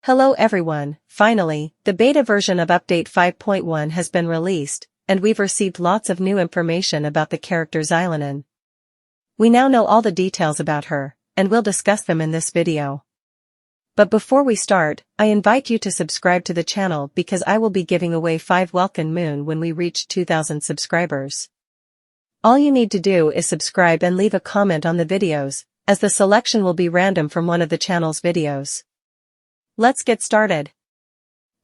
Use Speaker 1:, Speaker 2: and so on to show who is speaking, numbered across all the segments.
Speaker 1: Hello everyone, finally, the beta version of Update 5.1 has been released, and we've received lots of new information about the character Xilonen. We now know all the details about her, and we'll discuss them in this video. But before we start, I invite you to subscribe to the channel because I will be giving away 5 Welkin Moon when we reach 2,000 subscribers. All you need to do is subscribe and leave a comment on the videos, as the selection will be random from one of the channel's videos. Let's get started.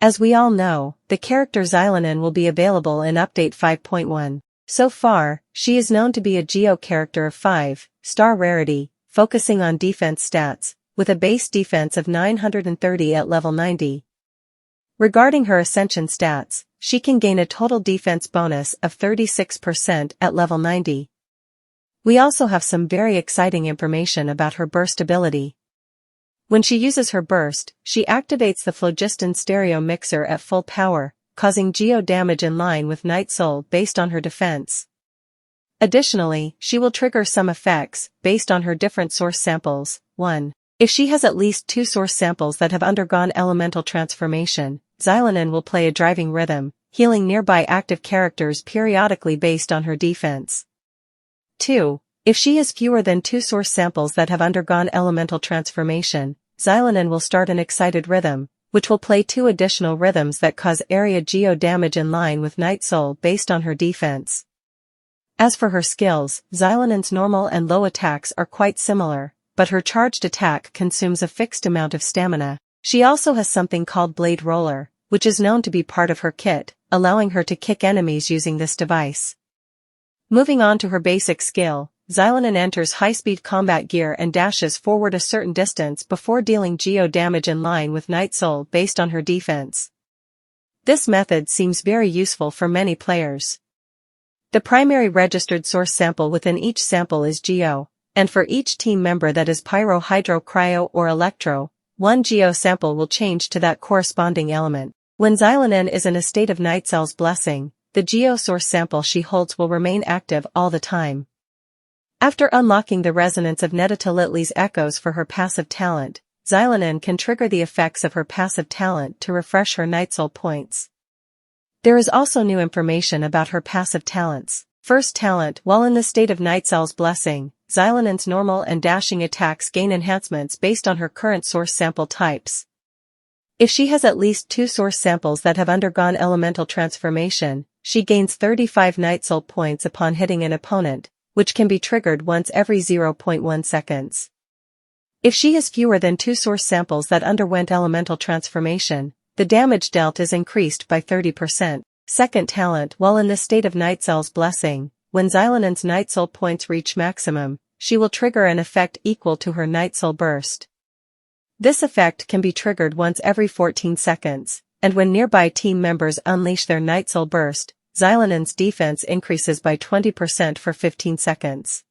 Speaker 1: As we all know, the character Xilonen will be available in Update 5.1. So far, she is known to be a Geo character of 5-star rarity, focusing on defense stats, with a base defense of 930 at level 90. Regarding her ascension stats, she can gain a total defense bonus of 36% at level 90. We also have some very exciting information about her burst ability. When she uses her burst, she activates the Phlogiston Stereo Mixer at full power, causing geo damage in line with Nightsoul based on her defense. Additionally, she will trigger some effects, based on her different source samples. 1. If she has at least 2 source samples that have undergone elemental transformation, Xilonen will play a driving rhythm, healing nearby active characters periodically based on her defense. 2. If she has fewer than 2 source samples that have undergone elemental transformation, Xilonen will start an excited rhythm, which will play 2 additional rhythms that cause area geo damage in line with Nightsoul based on her defense. As for her skills, Xilonen's normal and low attacks are quite similar, but her charged attack consumes a fixed amount of stamina. She also has something called Blade Roller, which is known to be part of her kit, allowing her to kick enemies using this device. Moving on to her basic skill, Xilonen enters high-speed combat gear and dashes forward a certain distance before dealing geo damage in line with Nightsoul based on her defense. This method seems very useful for many players. The primary registered source sample within each sample is Geo, and for each team member that is Pyro, Hydro, Cryo, or Electro, 1 Geo sample will change to that corresponding element. When Xilonen is in a state of Nightsoul's blessing, the Geosource sample she holds will remain active all the time. After unlocking the resonance of Netatalitli's echoes for her passive talent, Xilonen can trigger the effects of her passive talent to refresh her Nightsoul points. There is also new information about her passive talents. First talent, while in the state of Nightsoul's blessing, Xilonen's normal and dashing attacks gain enhancements based on her current source sample types. If she has at least 2 source samples that have undergone elemental transformation, she gains 35 Nightsoul points upon hitting an opponent, which can be triggered once every 0.1 seconds. If she has fewer than 2 source samples that underwent elemental transformation, the damage dealt is increased by 30%. Second talent, while in the state of Nightsoul's blessing, when Xilonen's Nightsoul points reach maximum, she will trigger an effect equal to her Nightsoul burst. This effect can be triggered once every 14 seconds, and when nearby team members unleash their Nightsoul burst, Xilonen's defense increases by 20% for 15 seconds.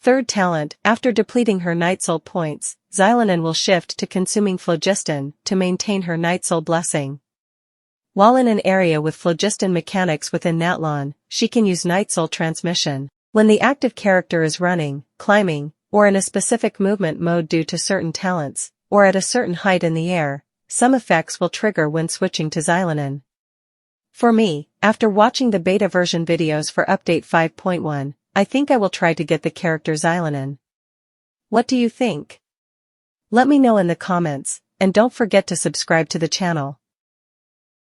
Speaker 1: Third talent, after depleting her Nightsoul points, Xilonen will shift to consuming Phlogiston to maintain her Nightsoul blessing. While in an area with Phlogiston mechanics within natlan, she can use Nightsoul transmission. When the active character is running, climbing, or in a specific movement mode due to certain talents, or at a certain height in the air, some effects will trigger when switching to Xilonen. For me, after watching the beta version videos for Update 5.1, I think I will try to get the character Xilonen. What do you think? Let me know in the comments, and don't forget to subscribe to the channel.